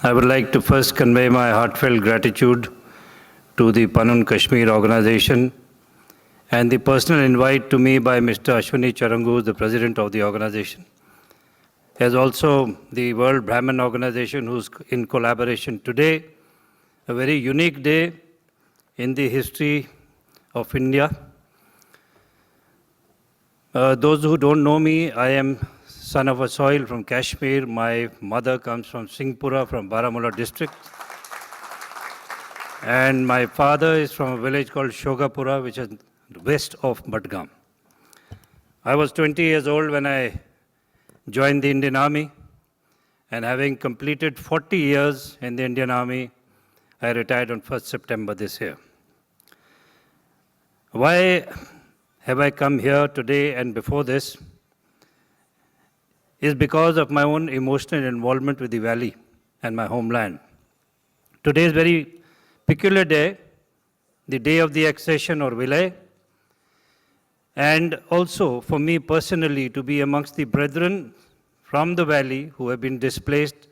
I would like to first convey my heartfelt gratitude to the Panun Kashmir organization and the personal invite to me by Mr. Ashwini Charangu, the president of the organization, as also the World Brahmin Organization, who's in collaboration today, a very unique day in the history of India. Those who don't know me, I am son of a soil from Kashmir. My mother comes from Singhpura, from Baramulla district. And my father is from a village called Shogapura, which is west of Badgam. I was 20 years old when I joined the Indian Army, and having completed 40 years in the Indian Army, I retired on 1st September this year. Why have I come here today and before this? Is because of my own emotional involvement with the valley and my homeland. Today is a very peculiar day, the day of the accession or Vilay, and also for me personally to be amongst the brethren from the valley who have been displaced,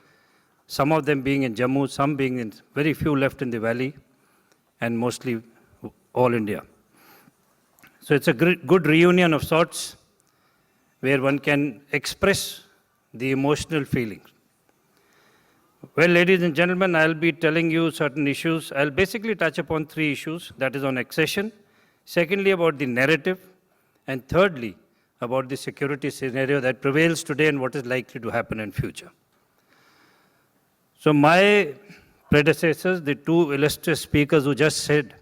some of them being in Jammu, some being in, very few left in the valley, and mostly all India. So it's a good reunion of sorts where one can express the emotional feelings. Well, ladies and gentlemen, I'll be telling you certain issues. I'll basically touch upon three issues, that is on accession, secondly about the narrative, and thirdly about the security scenario that prevails today and what is likely to happen in future. So my predecessors, the two illustrious speakers who just said,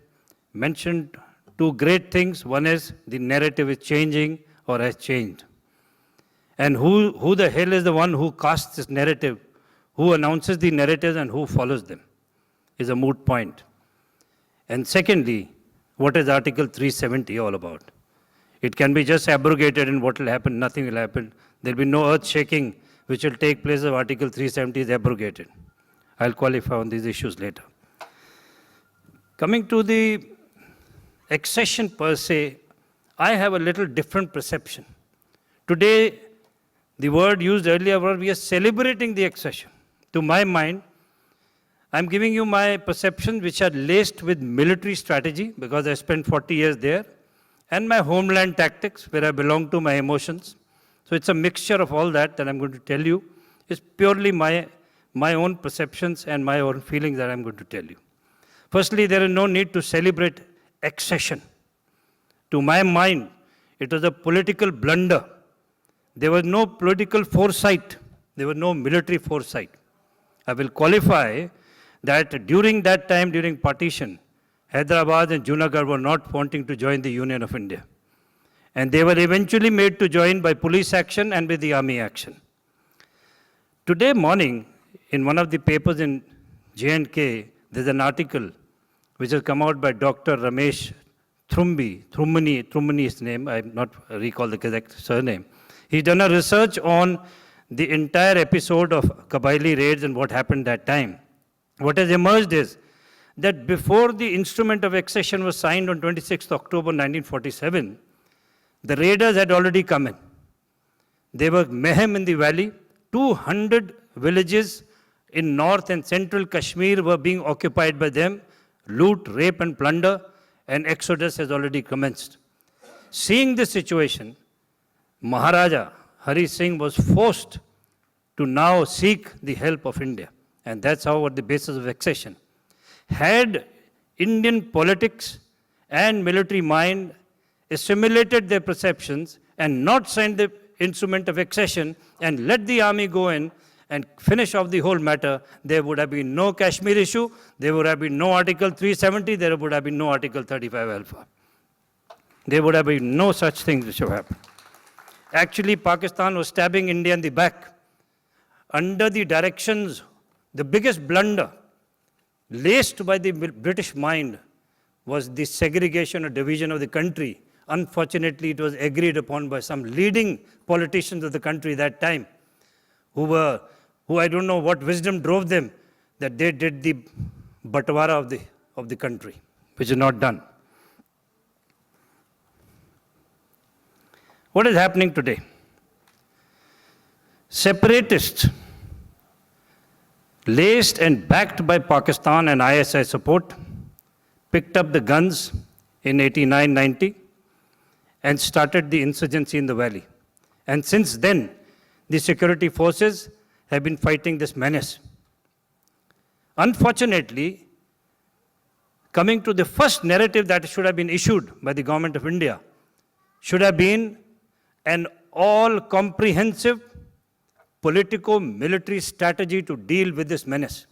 mentioned two great things. One is the narrative is changing or has changed. And who the hell is the one who casts this narrative, who announces the narratives and who follows them, is a moot point. And secondly, what is Article 370 all about? It can be just abrogated and what will happen, nothing will happen. There will be no earth shaking which will take place if Article 370 is abrogated. I'll qualify on these issues later. Coming to the accession per se, I have a little different perception. Today, the word used earlier was we are celebrating the accession. To my mind, I'm giving you my perceptions which are laced with military strategy because I spent 40 years there, and my homeland tactics where I belong to, my emotions. So it's a mixture of all that I'm going to tell you. It's purely my own perceptions and my own feelings that I'm going to tell you. Firstly, there is no need to celebrate accession. To my mind, it was a political blunder. There was no political foresight. There was no military foresight. I will qualify that during that time, during partition, Hyderabad and Junagadh were not wanting to join the Union of India. And they were eventually made to join by police action and with the army action. Today morning, in one of the papers in J&K, there's an article which has come out by Dr. Ramesh Thrummani is his name, I not recall the correct surname. He's done a research on the entire episode of Kabaili raids and what happened that time. What has emerged is that before the instrument of accession was signed on 26th October 1947, the raiders had already come in. They were mayhem in the valley. 200 villages in north and central Kashmir were being occupied by them. Loot, rape and plunder, and exodus has already commenced. Seeing this situation, Maharaja Hari Singh was forced to now seek the help of India. And that's how at the basis of accession. Had Indian politics and military mind assimilated their perceptions and not signed the instrument of accession and let the army go in and finish off the whole matter, there would have been no Kashmir issue, there would have been no Article 370, there would have been no Article 35 alpha. There would have been no such things which have happened. Actually, Pakistan was stabbing India in the back. Under the directions, the biggest blunder laced by the British mind was the segregation or division of the country. Unfortunately, it was agreed upon by some leading politicians of the country that time, who I don't know what wisdom drove them, that they did the Batwara of the country, which is not done. What is happening today? Separatists laced and backed by Pakistan and ISI support, picked up the guns in 89-90 and started the insurgency in the valley. And since then, the security forces have been fighting this menace. Unfortunately, coming to the first narrative that should have been issued by the government of India, should have been an all-comprehensive politico-military strategy to deal with this menace,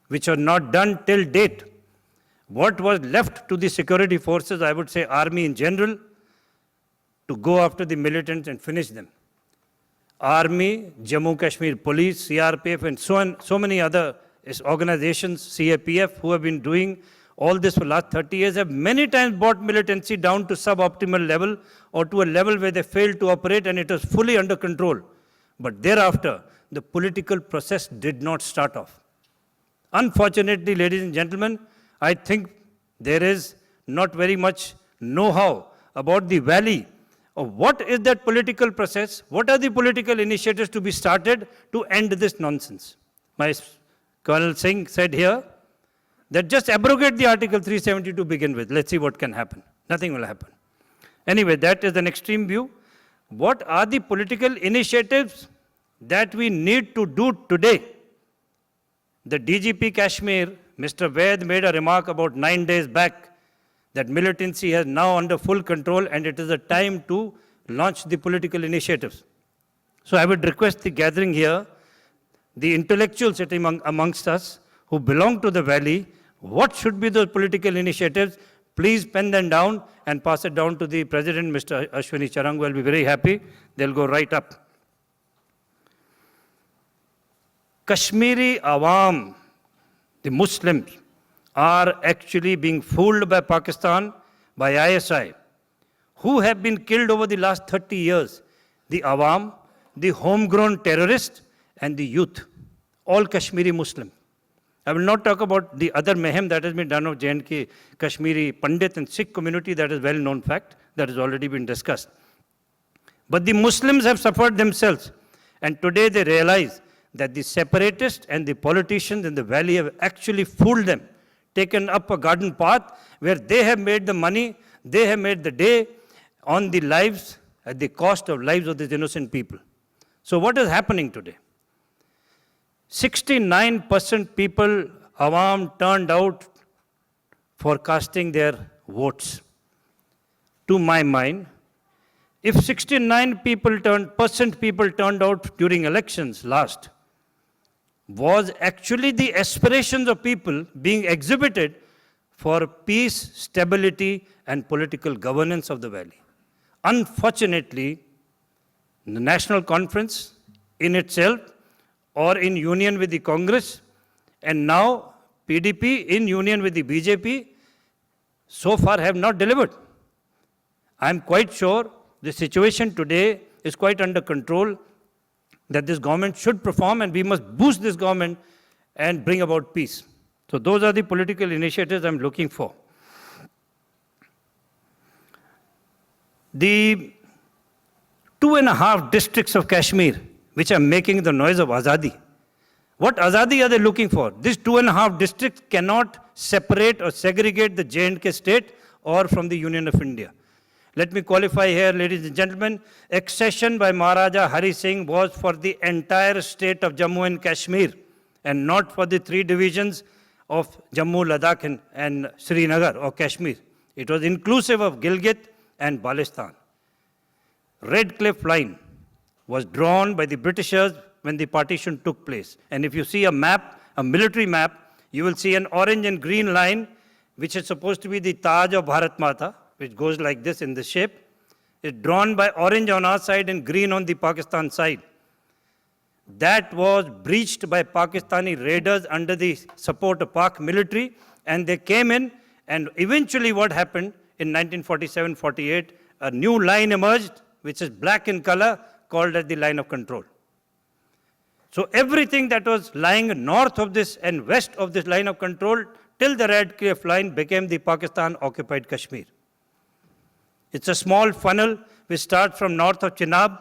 which was not done till date. What was left to the security forces, I would say army in general, to go after the militants and finish them. Army, Jammu Kashmir Police, CRPF, and so many other organizations, CAPF, who have been doing all this for the last 30 years, have many times brought militancy down to suboptimal level or to a level where they failed to operate and it was fully under control. But thereafter, the political process did not start off. Unfortunately, ladies and gentlemen, I think there is not very much know-how about the valley of what is that political process, what are the political initiatives to be started to end this nonsense. My Colonel Singh said here that just abrogate the Article 370 to begin with. Let's see what can happen. Nothing will happen. Anyway, that is an extreme view. What are the political initiatives that we need to do today? The DGP Kashmir, Mr. Vaid, made a remark about 9 days back that militancy is now under full control and it is a time to launch the political initiatives. So I would request the gathering here, the intellectuals sitting amongst us who belong to the valley, what should be those political initiatives? Please pen them down and pass it down to the President, Mr. Ashwini Charang, will be very happy. They'll go right up. Kashmiri Awam, the Muslims, are actually being fooled by Pakistan, by ISI, who have been killed over the last 30 years. The Awam, the homegrown terrorists, and the youth, all Kashmiri Muslim. I will not talk about the other mayhem that has been done of J&K, Kashmiri Pandit and Sikh community, that is well-known fact, that has already been discussed. But the Muslims have suffered themselves, and today they realize that the separatists and the politicians in the valley have actually fooled them, taken up a garden path where they have made the money, they have made the day on the lives, at the cost of lives of these innocent people. So what is happening today? 69% people, Awam, turned out for casting their votes. To my mind, if 69% people turned out during elections last, was actually the aspirations of people being exhibited for peace, stability, and political governance of the valley. Unfortunately, the National Conference in itself, or in union with the Congress, and now PDP in union with the BJP, so far have not delivered. I am quite sure the situation today is quite under control, that this government should perform, and we must boost this government and bring about peace. So those are the political initiatives I'm looking for. The 2.5 districts of Kashmir, which are making the noise of Azadi. What Azadi are they looking for? These 2.5 districts cannot separate or segregate the J&K state or from the Union of India. Let me qualify here, ladies and gentlemen. Accession by Maharaja Hari Singh was for the entire state of Jammu and Kashmir, and not for the 3 divisions of Jammu, Ladakh, and Srinagar or Kashmir. It was inclusive of Gilgit and Baltistan. Red Cliff Line was drawn by the Britishers when the partition took place. And if you see a map, a military map, you will see an orange and green line, which is supposed to be the Taj of Bharat Mata, which goes like this in the shape. It's drawn by orange on our side and green on the Pakistan side. That was breached by Pakistani raiders under the support of Pak military, and they came in, and eventually what happened in 1947-48, a new line emerged, which is black in color, called as the line of control. So everything that was lying north of this and west of this line of control till the Red Cliff Line became the Pakistan-occupied Kashmir. It's a small funnel which starts from north of Chenab,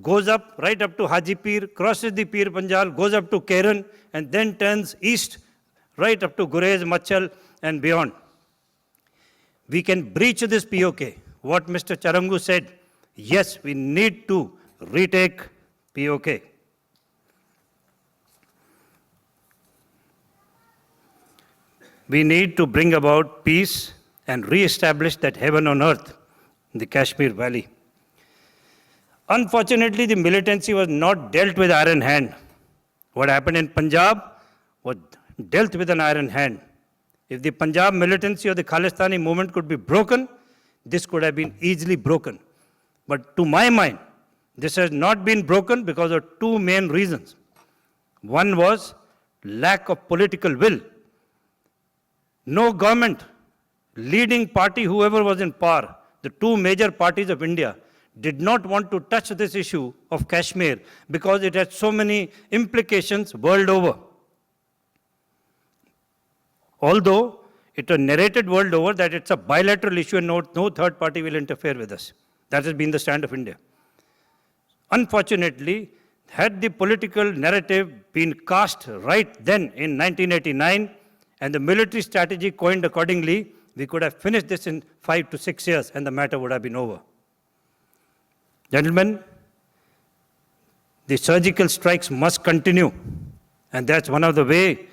goes up right up to Haji Pir, crosses the Pir Panjal, goes up to Keren, and then turns east right up to Gurez, Machal, and beyond. We can breach this POK. What Mr. Charangu said, yes, we need to retake POK. We need to bring about peace and re-establish that heaven on earth in the Kashmir Valley. Unfortunately, the militancy was not dealt with iron hand. What happened in Punjab was dealt with an iron hand. If the Punjab militancy or the Khalistani movement could be broken, this could have been easily broken. But to my mind, this has not been broken because of two main reasons. One was lack of political will. No government, leading party, whoever was in power, the two major parties of India, did not want to touch this issue of Kashmir because it had so many implications world over. Although it was narrated world over that it's a bilateral issue and no third party will interfere with us. That has been the stand of India. Unfortunately, had the political narrative been cast right then in 1989 and the military strategy coined accordingly, we could have finished this in 5 to 6 years and the matter would have been over. Gentlemen, the surgical strikes must continue, and that's one of the way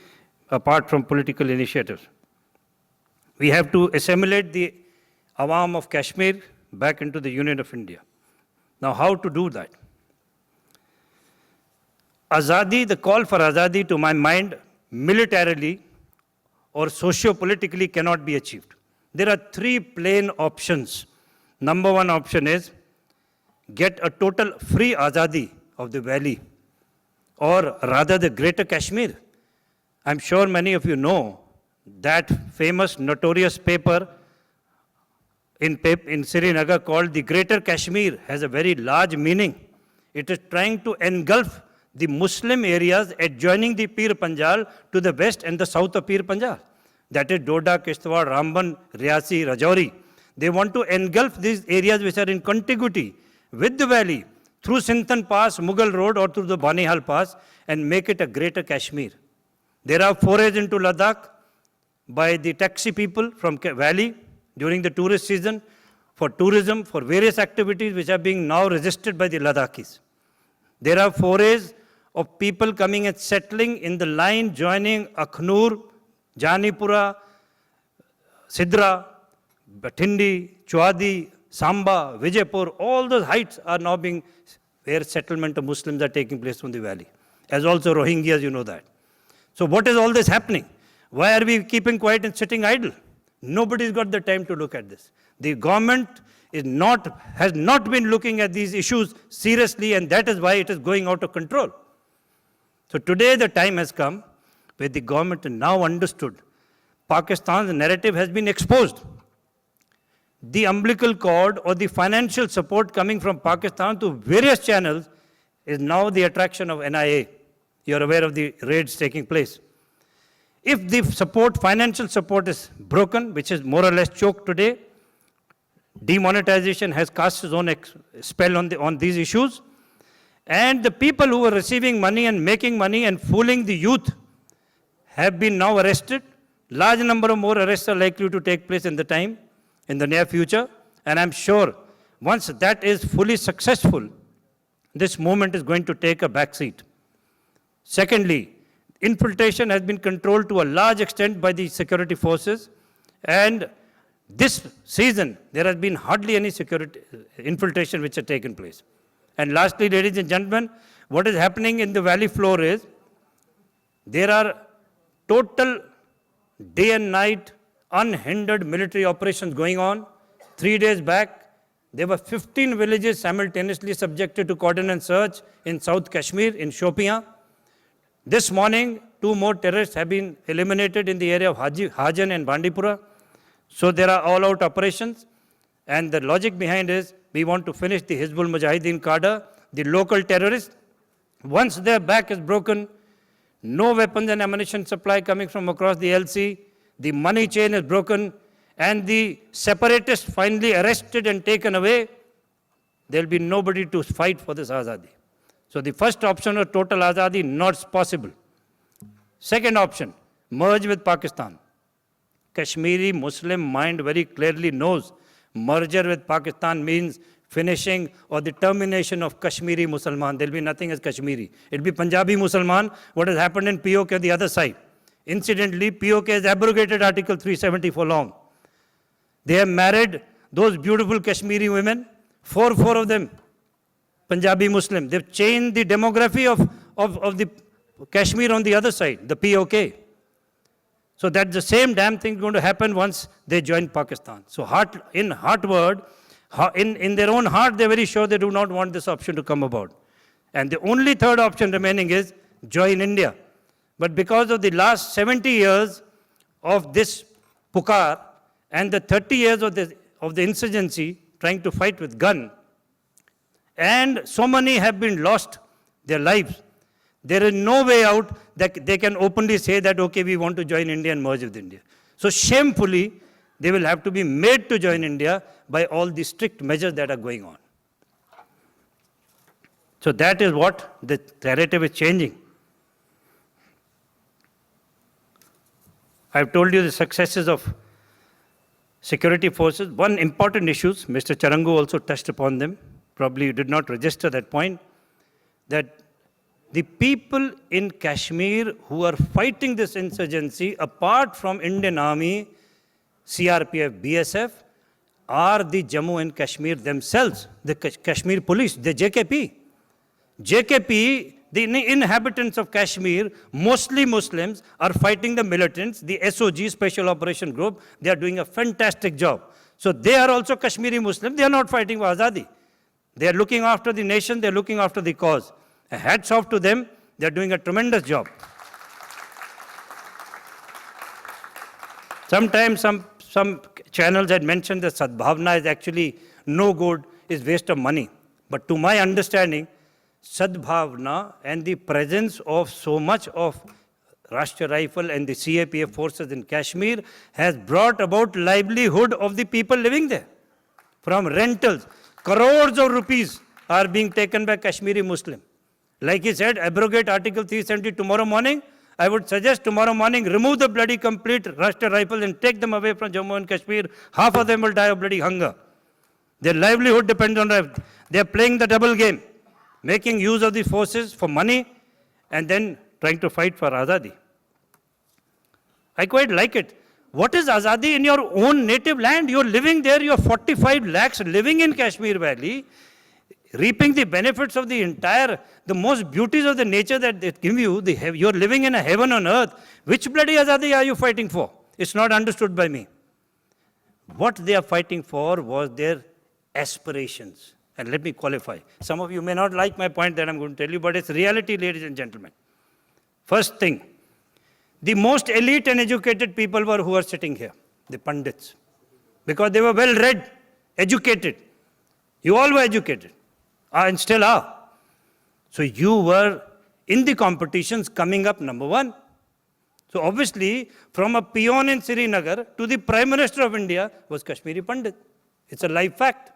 apart from political initiatives. We have to assimilate the Awam of Kashmir back into the Union of India. Now, how to do that? Azadi, the call for Azadi, to my mind, militarily or socio-politically cannot be achieved. There are three plain options. Number one option is get a total free Azadi of the valley, or rather the greater Kashmir. I'm sure many of you know that famous notorious paper in Srinagar called the Greater Kashmir has a very large meaning. It is trying to engulf the Muslim areas adjoining the Pir Panjal to the west and the south of Pir Panjal. That is Doda, Kishtwar, Ramban, Riyasi, Rajouri. They want to engulf these areas which are in contiguity with the valley through Sinthan Pass, Mughal Road, or through the Banihal Pass and make it a greater Kashmir. There are forays into Ladakh by the taxi people from valley during the tourist season for tourism, for various activities which are being now resisted by the Ladakhis. There are forays of people coming and settling in the line joining Akhnur, Janipura, Sidra, Bhattindi, Chuadi, Samba, Vijaypur, all those heights are now being where settlement of Muslims are taking place from the valley. As also Rohingyas, you know that. So what is all this happening? Why are we keeping quiet and sitting idle? Nobody's got the time to look at this. The government has not been looking at these issues seriously, and that is why it is going out of control. So today the time has come where the government has now understood Pakistan's narrative has been exposed. The umbilical cord or the financial support coming from Pakistan to various channels is now the attraction of NIA. You're aware of the raids taking place. If the support, financial support is broken, which is more or less choked today, demonetization has cast its own spell on these issues, and the people who were receiving money and making money and fooling the youth have been now arrested. Large number of more arrests are likely to take place in the near future, and I'm sure once that is fully successful, this movement is going to take a backseat. Secondly, infiltration has been controlled to a large extent by the security forces, and this season there has been hardly any security infiltration which has taken place. And lastly, ladies and gentlemen, what is happening in the valley floor is there are total day and night unhindered military operations going on. 3 days back, there were 15 villages simultaneously subjected to cordon and search in South Kashmir, in Shopian. This morning, 2 more terrorists have been eliminated in the area of Hajan and Bandipura. So there are all-out operations, and the logic behind is we want to finish the Hizbul Mujahideen cadre, the local terrorists. Once their back is broken, no weapons and ammunition supply coming from across the LC, the money chain is broken, and the separatists finally arrested and taken away, there will be nobody to fight for this Azadi. So the first option of total Azadi, not possible. Second option, merge with Pakistan. Kashmiri Muslim mind very clearly knows merger with Pakistan means finishing or the termination of Kashmiri Musliman. There will be nothing as Kashmiri. It will be Punjabi Musliman, what has happened in POK on the other side. Incidentally, POK has abrogated Article 370 for long. They have married those beautiful Kashmiri women, four of them, Punjabi Muslim. They've changed the demography of the Kashmir on the other side, the POK. So that's the same damn thing going to happen once they join Pakistan. So in their own heart, they're very sure they do not want this option to come about. And the only third option remaining is join India. But because of the last 70 years of this pukar and the 30 years of the insurgency trying to fight with gun, and so many have been lost their lives, there is no way out that they can openly say that, okay, we want to join India and merge with India. So shamefully, they will have to be made to join India by all the strict measures that are going on. So that is what the narrative is changing. I've told you the successes of security forces. One important issue, Mr. Charangu also touched upon them, probably you did not register that point, that the people in Kashmir who are fighting this insurgency, apart from Indian Army, CRPF, BSF, are the Jammu and Kashmir themselves, the Kashmir police, the JKP. JKP, the inhabitants of Kashmir, mostly Muslims, are fighting the militants, the SOG, Special Operation Group. They are doing a fantastic job. So they are also Kashmiri Muslims. They are not fighting for Azadi. They are looking after the nation. They are looking after the cause. Hats off to them. They are doing a tremendous job. Sometimes some channels had mentioned that Sadbhavna is actually no good, is waste of money. But to my understanding, Sadbhavna and the presence of so much of Rashtriya Rifle and the CAPF forces in Kashmir has brought about livelihood of the people living there. From rentals, crores of rupees are being taken by Kashmiri Muslim. Like he said, abrogate Article 370 tomorrow morning. I would suggest tomorrow morning, remove the bloody complete Rashtriya Rifles and take them away from Jammu and Kashmir. Half of them will die of bloody hunger. Their livelihood depends on that. They are playing the double game, making use of the forces for money and then trying to fight for Azadi. I quite like it. What is Azadi in your own native land? You're living there, you're 45 lakhs living in Kashmir Valley, reaping the benefits of the most beauties of the nature that they give you. You're living in a heaven on earth. Which bloody Azadi are you fighting for? It's not understood by me. What they are fighting for was their aspirations. And let me qualify. Some of you may not like my point that I'm going to tell you, but it's reality, ladies and gentlemen. First thing, the most elite and educated people were who are sitting here, the Pandits. Because they were well read, educated. You all were educated, and still are. So you were in the competitions coming up number one. So obviously, from a peon in Srinagar to the Prime Minister of India was Kashmiri Pandit. It's a live fact.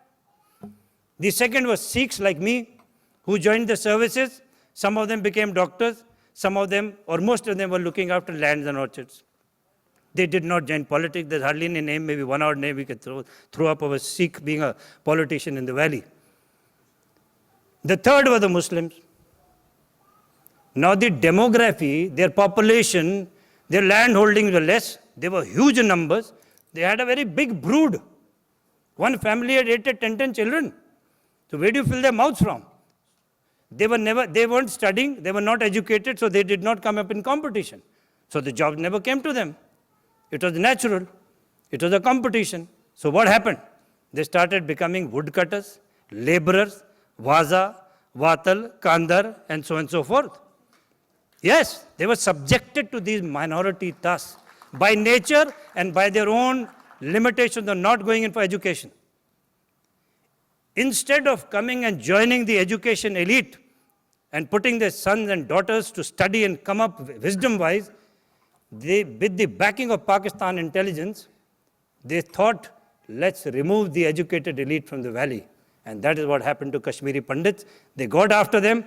The second was Sikhs like me, who joined the services. Some of them became doctors. Some of them, or most of them, were looking after lands and orchards. They did not join politics. There's hardly any name, maybe one odd name we can throw up of a Sikh being a politician in the valley. The third were the Muslims. Now the demography, their population, their land holdings were less. They were huge in numbers. They had a very big brood. One family had 8 to 10 children. So where do you fill their mouths from? They weren't studying, they were not educated, so they did not come up in competition. So the jobs never came to them. It was natural. It was a competition. So what happened? They started becoming woodcutters, laborers, Vaza, Vatal, Kandar, and so forth. Yes, they were subjected to these minority tasks by nature and by their own limitations of not going in for education. Instead of coming and joining the education elite and putting their sons and daughters to study and come up wisdom-wise, with the backing of Pakistan intelligence, they thought, let's remove the educated elite from the valley And that is what happened to Kashmiri Pandits. They got after them.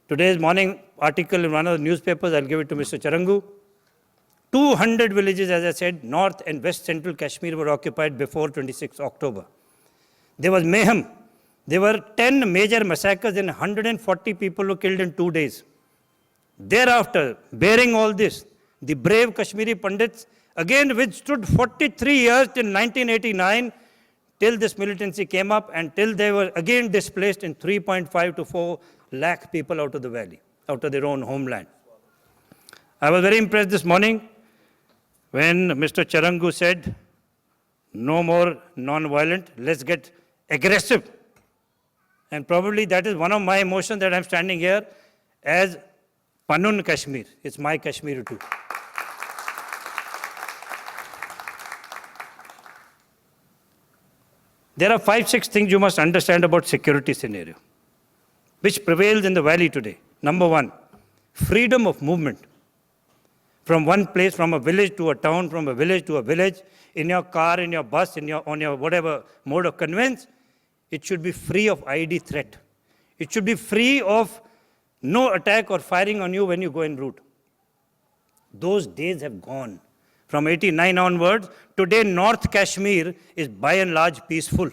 Today's morning article in one of the newspapers, I'll give it to Mr. Charangu. 200 villages, as I said, north and west central Kashmir were occupied before 26 October. There was mayhem. There were 10 major massacres and 140 people were killed in 2 days. Thereafter, bearing all this, the brave Kashmiri Pandits again withstood 43 years till 1989, till this militancy came up and till they were again displaced in 3.5 to 4 lakh people out of the valley, out of their own homeland. I was very impressed this morning when Mr. Charangu said, no more non-violent, let's get aggressive. And probably that is one of my emotions that I'm standing here as Panun Kashmir. It's my Kashmir too. There are 5-6 things you must understand about security scenario, which prevails in the valley today. Number one, freedom of movement. From one place, from a village to a town, from a village to a village, in your car, in your bus, on your whatever mode of conveyance, it should be free of ID threat. It should be free of no attack or firing on you when you go en route. Those days have gone. From 89 onwards, today North Kashmir is by and large peaceful.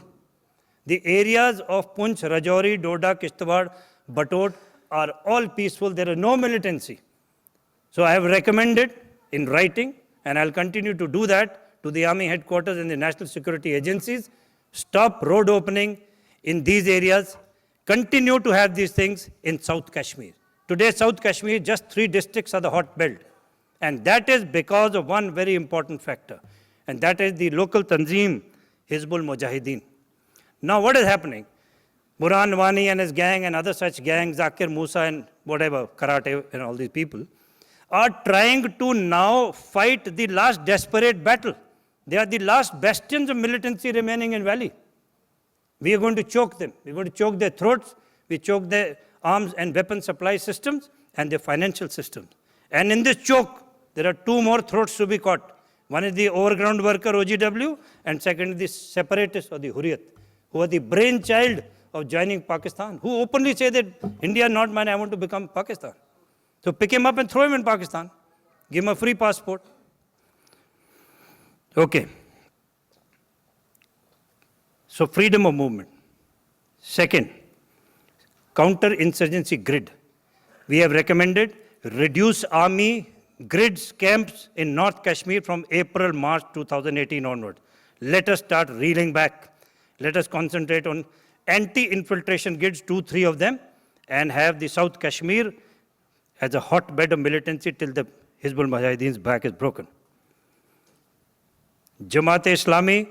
The areas of Poonch, Rajouri, Doda, Kishtwar, Batot are all peaceful. There is no militancy. So I have recommended in writing, and I'll continue to do that to the army headquarters and the national security agencies, stop road opening in these areas, continue to have these things in South Kashmir. Today, South Kashmir, just 3 districts are the hot belt. And that is because of one very important factor. And that is the local Tanzim, Hizbul Mujahideen. Now what is happening? Burhan Wani and his gang and other such gangs, Zakir Musa and whatever, Karate and all these people, are trying to now fight the last desperate battle. They are the last bastions of militancy remaining in Valley. We are going to choke them. We are going to choke their throats. We choke their arms and weapon supply systems and their financial systems. And in this choke, there are 2 more throats to be caught. One is the overground worker, OGW, and second is the separatists or the Hurriyat, who are the brainchild of joining Pakistan, who openly say that India is not mine, I want to become Pakistan. So pick him up and throw him in Pakistan. Give him a free passport. Okay. So freedom of movement. Second, counter-insurgency grid. We have recommended reduce army grids camps in North Kashmir from April, March 2018 onward. Let us start reeling back. Let us concentrate on anti-infiltration grids, 2-3 of them, and have the South Kashmir as a hotbed of militancy till the Hizbul Mujahideen's back is broken. Jamaat-e-Islami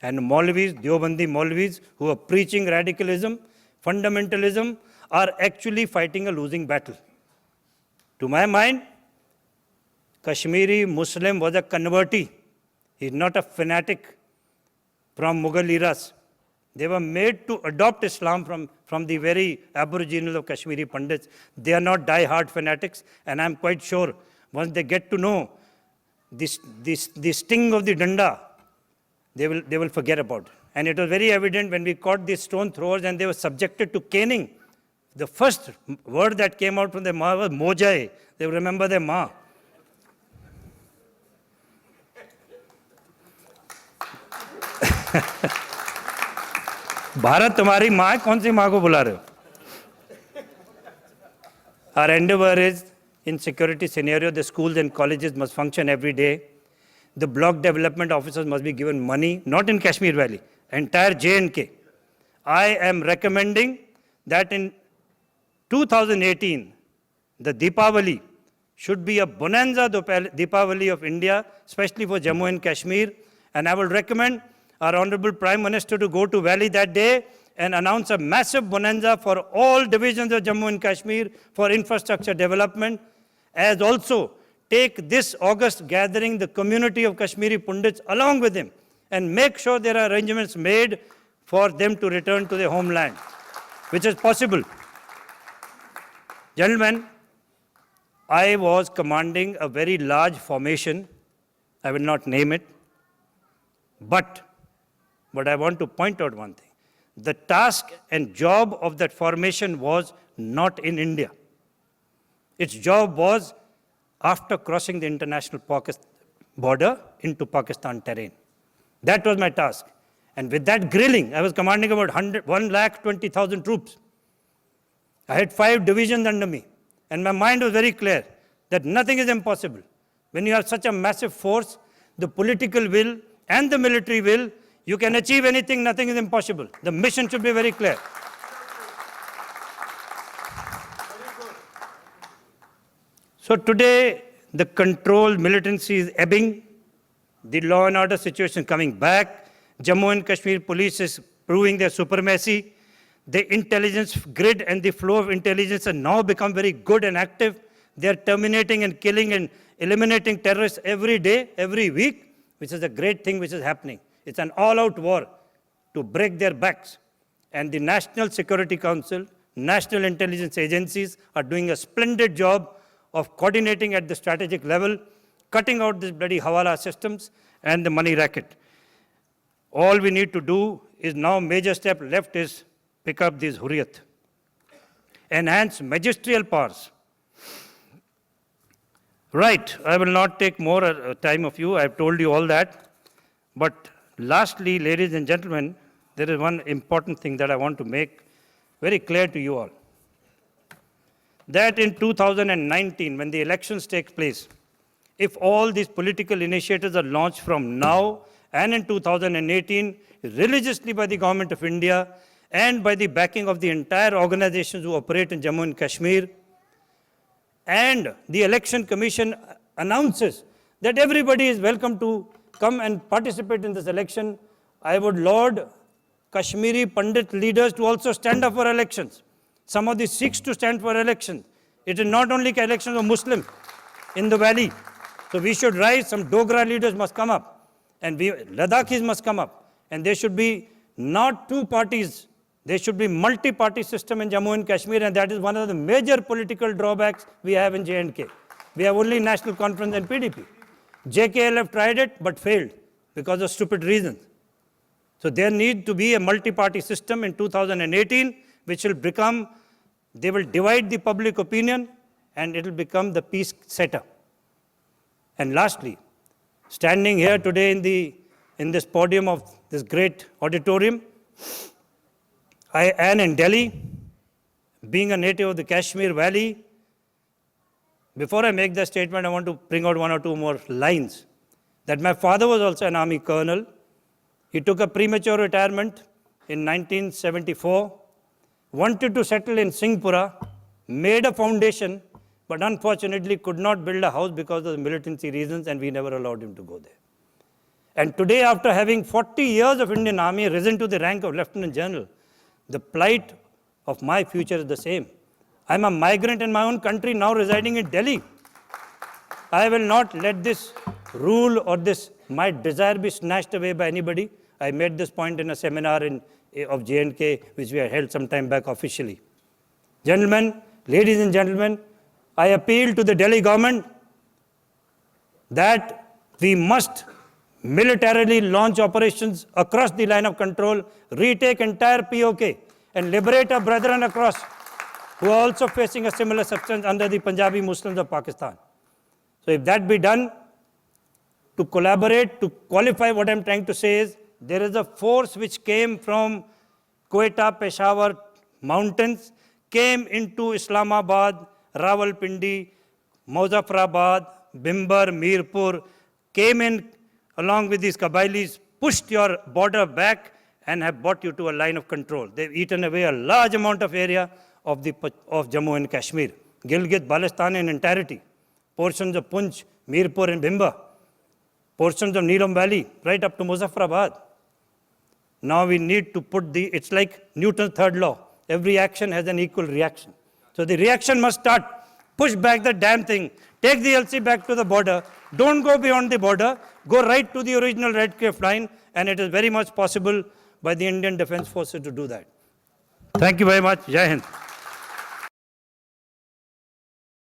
and Maulvis, Deobandi Maulvis, who are preaching radicalism, fundamentalism, are actually fighting a losing battle. To my mind, Kashmiri Muslim was a convertee. He is not a fanatic from Mughal eras. They were made to adopt Islam from the very aboriginal of Kashmiri Pandits. They are not die-hard fanatics, and I'm quite sure once they get to know the sting of the danda, they will forget about it. And it was very evident when we caught these stone throwers and they were subjected to caning. The first word that came out from their ma was Mojai. They will remember their ma. Bharat तुम्हारी माँ है, कौन सी माँ को बुला रहे हो? Our endeavor is, in security scenario, the schools and colleges must function every day. The block development officers must be given money, not in Kashmir Valley, entire J&K. I am recommending that in 2018, the Deepavali should be a bonanza Deepavali of India, especially for Jammu and Kashmir. And I will recommend our Honorable Prime Minister to go to Valley that day and announce a massive bonanza for all divisions of Jammu and Kashmir for infrastructure development, as also take this August gathering the community of Kashmiri Pundits along with him and make sure there are arrangements made for them to return to their homeland, which is possible. Gentlemen, I was commanding a very large formation. I will not name it. But I want to point out one thing. the task and job of that formation was not in India. Its job was after crossing the international border into Pakistan terrain. That was my task. And with that grilling, I was commanding about 120,000 troops. I had 5 divisions under me. And my mind was very clear that nothing is impossible. When you have such a massive force, the political will and the military will, you can achieve anything, nothing is impossible. The mission should be very clear. So today, the control militancy is ebbing, the law and order situation coming back, Jammu and Kashmir police is proving their supremacy, the intelligence grid and the flow of intelligence have now become very good and active. They are terminating and killing and eliminating terrorists every day, every week, which is a great thing which is happening. It's an all-out war to break their backs. And the National Security Council, national intelligence agencies are doing a splendid job of coordinating at the strategic level, cutting out these bloody Hawala systems and the money racket. All we need to do is now major step left is pick up this Hurriyat. Enhance magisterial powers. Right, I will not take more time of you. I have told you all that. But lastly, ladies and gentlemen, there is one important thing that I want to make very clear to you all. That in 2019, when the elections take place, if all these political initiatives are launched from now and in 2018, religiously by the government of India and by the backing of the entire organizations who operate in Jammu and Kashmir, and the Election Commission announces that everybody is welcome to come and participate in this election, I would laud Kashmiri Pandit leaders to also stand up for elections. Some of the Sikhs to stand for elections. It is not only elections of Muslims in the valley. So we should rise, some Dogra leaders must come up, and Ladakhis must come up. And there should be not 2 parties, there should be multi-party system in Jammu and Kashmir, and that is one of the major political drawbacks we have in J&K. We have only National Conference and PDP. JKLF tried it, but failed because of stupid reasons. So there needs to be a multi-party system in 2018, which will become, they will divide the public opinion, and it will become the peace setter. And lastly, standing here today in this podium of this great auditorium, I am in Delhi, being a native of the Kashmir Valley. Before I make the statement, I want to bring out 1 or 2 more lines. That my father was also an army colonel. He took a premature retirement in 1974, wanted to settle in Singhpura, made a foundation, but unfortunately could not build a house because of the militancy reasons, and we never allowed him to go there. And today, after having 40 years of Indian Army, risen to the rank of Lieutenant General, the plight of my future is the same. I'm a migrant in my own country, now residing in Delhi. I will not let this rule or my desire be snatched away by anybody. I made this point in a seminar of J&K, which we had held some time back officially. Gentlemen, ladies and gentlemen, I appeal to the Delhi government that we must militarily launch operations across the line of control, retake entire POK, and liberate our brethren across who are also facing a similar substance under the Punjabi Muslims of Pakistan. So if that be done, to collaborate, to qualify what I'm trying to say is, there is a force which came from Quetta, Peshawar mountains, came into Islamabad, Rawalpindi, Muzaffarabad, Bimbar, Mirpur, came in along with these Kabilis, pushed your border back and have brought you to a line of control. They've eaten away a large amount of area of Jammu and Kashmir, Gilgit, Baltistan in entirety, portions of Punch, Mirpur and Bhimba, portions of Neelam Valley, right up to Muzaffarabad. Now we need to put it's like Newton's third law. Every action has an equal reaction. So the reaction must start. Push back the damn thing. Take the LC back to the border. Don't go beyond the border. Go right to the original Red Cliff line. And it is very much possible by the Indian Defence Forces to do that. Thank you very much. Jai Hind.